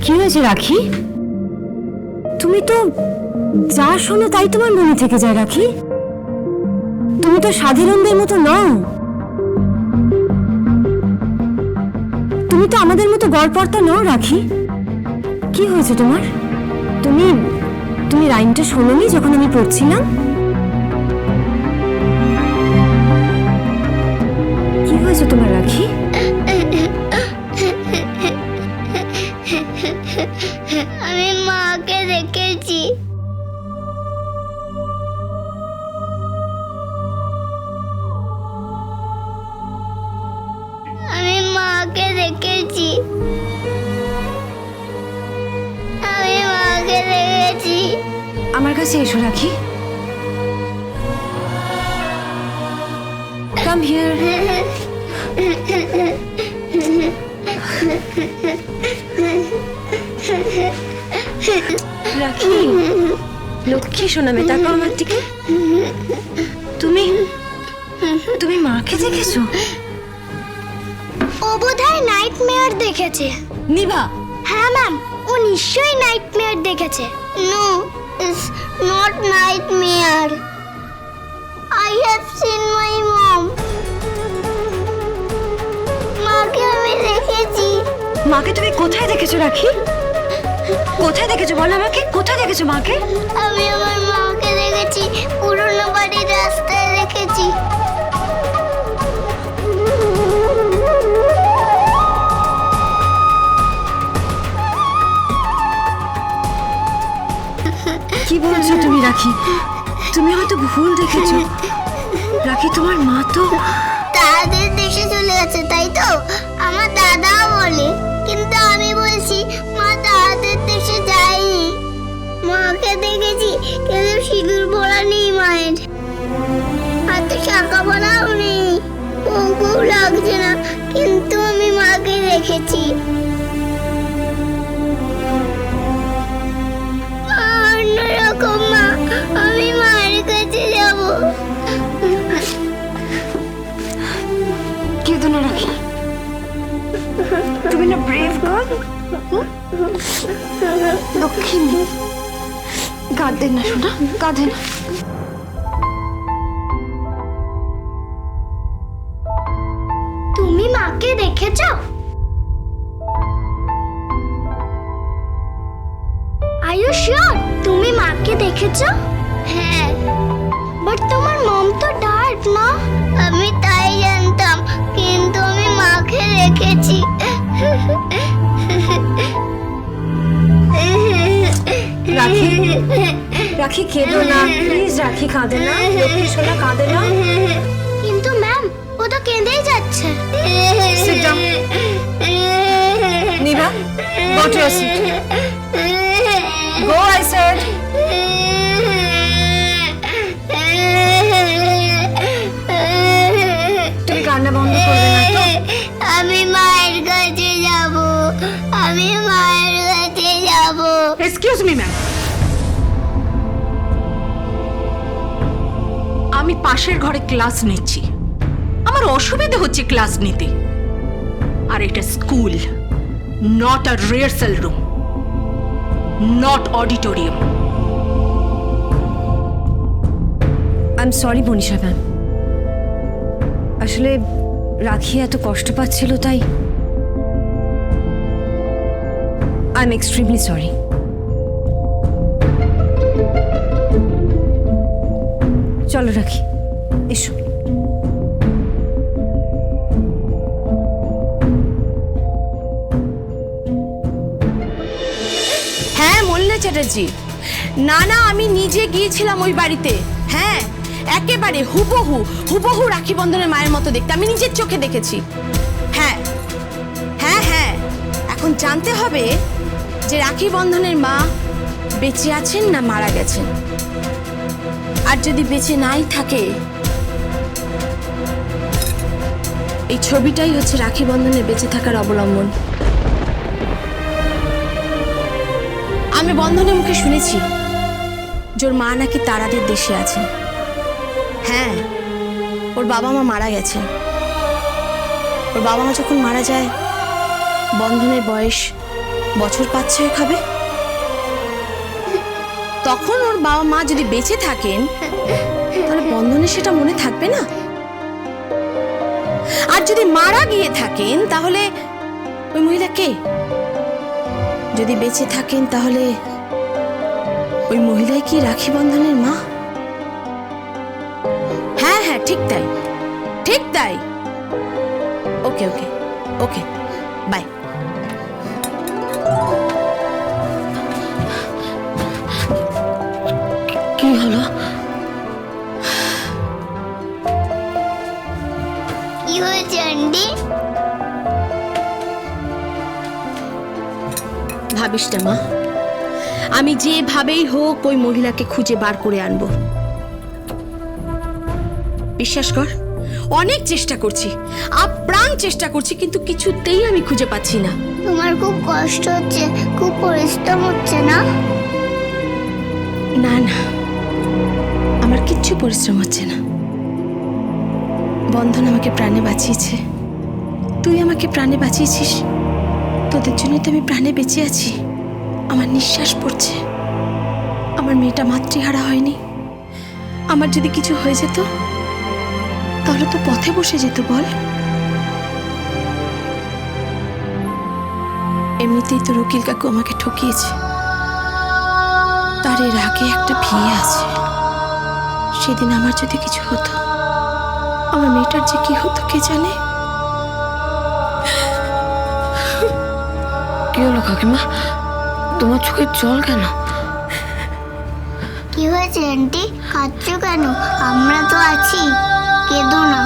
কি হয়েছে রাখি? তুমি তো যা শোনো তাই তোমার মনে থেকে যায় রাখি। তুমি তো সাধারণদের মতো নও, তুমি তো আমাদের মতো গড়পড়তা নও রাখি। কি হয়েছে তোমার? তুমি তুমি রাইমটা শোনোনি যখন আমি পড়ছিলাম? কি হয়েছে তোমার রাখি? আমি মাকে দেখেছি। আমি মাকে দেখেছি। আমি মাকে দেখেছি। আমার কাছে এসো রাখি। Come here. রাখি, লক্ষ্মী সোনা মেয়ে, তাকাও আমার দিকে। তুমি তুমি মাকে দেখেছো? ও বোধহয় নাইটমেয়ার দেখেছে। নিভা, হ্যাঁ ম্যাম, ও নিশ্চয়ই নাইটমেয়ার দেখেছে। No, it's not nightmare. I have seen my mom. মাকে আমি দেখেছি। মাকে তুমি কোথায় দেখেছো রাখি? কোথায় দেখেছো বলো আমাকে, কোথায় দেখেছো মাকে? আমি আমার মাকে দেখেছি, পুরনো বাড়ির রাস্তায় দেখেছি। কি বলছো তুমি রাখি? তুমি হয়তো ভুল দেখেছো রাখি। তোমার মা তো তাদের দেশে চলে গেছে, তাই তো আমার দাদাও বলে। কিন্তু আমি বলছি মা তাদের দেশে যায়নি। মাকে দেখেছি, কিন্তু সিঁদুর পরা নেই মায়ের, হাতে শাঁখা পরাও নেই। বউ লাগছে না, কিন্তু আমি মাকে দেখেছি। অন্যরকম মা, আমি মায়ের কাছে যাব। কেঁদো না রাখি, তুমি না ব্রেভ গার্ল, লক্ষ্মী মেয়ে। কাঁদে না শোনা, কাঁদে না। তুমি মাকে দেখেছো? আর ইউ শিওর তুমি মাকে দেখেছো? হ্যাঁ। বাট তোমার মম তো ডার্ক না? আমি তাই জানতাম, কিন্তু আমি মাকে দেখেছি। রাখি, রাখি কেঁদো না প্লিজ। রাখি কাঁদে না, লক্ষ্মী সোনা কাঁদে না। কিন্তু ম্যাম, ও তো কেঁদেই যাচ্ছে। Sit down. Nibha, go to your seat. Go, I said. তুমি কান্না বন্ধ করবে না তো? আমি মায়ের কাছে যাব। আমি মায়ের কাছে যাব। এক্সকিউজ মি ম্যাম, আমি পাশের ঘরে ক্লাস নিচ্ছি, আমার অসুবিধা হচ্ছে ক্লাস নিতে। আর এটা school, not a rehearsal room, not auditorium. I am sorry Manisha ma'am. আসলে রাখি এত কষ্ট পাচ্ছিল, তাই আই এম এক্সট্রিমলি সরি। চলো রাখি, এসো। হ্যাঁ মল্লিকা চ্যাটার্জি, না না আমি নিজে গিয়েছিলাম ওই বাড়িতে। হ্যাঁ, একেবারে হুবহু হুবহু রাখি বন্ধনের মায়ের মতো দেখতে, আমি নিজের চোখে দেখেছি। হ্যাঁ হ্যাঁ হ্যাঁ, এখন জানতে হবে যে রাখি বন্ধনের মা বেঁচে আছেন না মারা গেছেন। আর যদি বেঁচে নাই থাকে, এই ছবিটাই হচ্ছে রাখি বন্ধনের বেঁচে থাকার অবলম্বন। আমি বন্ধনের মুখে শুনেছি যে ওর মা নাকি তারাদের দেশে আছে। হ্যাঁ, ওর বাবা মা মারা গেছে। ওর বাবা মা যখন মারা যায়, বন্ধনের বয়স বছর 5-6 হবে। তখন ওর বাবা মা যদি বেঁচে থাকেন তাহলে বন্ধনে সেটা মনে থাকবে না। আর যদি মারা গিয়ে থাকেন তাহলে ওই মহিলা কে? যদি বেঁচে থাকেন তাহলে ওই মহিলাই কি রাখি বন্ধনের মা? হ্যাঁ হ্যাঁ, ঠিক তাই, ঠিক তাই। ওকে ওকে ওকে, বাই। কি হলো? কি হয়েছে আন্টি? ভাবিস না মা, আমি যেভাবেই হোক ওই মহিলাকে খুঁজে বার করে আনবো। বিশ্বাস কর, অনেক চেষ্টা করছি, আপ্রাণ চেষ্টা করছি, কিন্তু কিছুতেই আমি খুঁজে পাচ্ছি না। তোমার খুব কষ্ট হচ্ছে, খুব পরিশ্রম হচ্ছে না? না না, আমার কিচ্ছু পরিশ্রম হচ্ছে না। বন্ধন আমাকে প্রাণে বাঁচিয়েছে, তুই আমাকে প্রাণে বাঁচিয়েছিস, তোদের জন্যই তো আমি প্রাণে বেঁচে আছি। আমার নিঃশ্বাস পড়ছে। আমার মেয়েটা মাতৃহারা হয়নি। আমার যদি কিছু হয়ে যেত তাহলে তো পথে বসে যেত বল। এমনিতেই তো রকিল কাকু আমাকে ঠকিয়েছে, তার এর আগে একটা বিয়ে আছে। সেদিন আমার যদি কিছু হতো, আমার মেয়েটার যে কি হতো কে জানে। কি হলো কাকিমা, তোমার চোখে জল কেন? কি হয়েছে আন্টি? কাঁদছো কেন? আমরা তো আছি, কেঁদো না।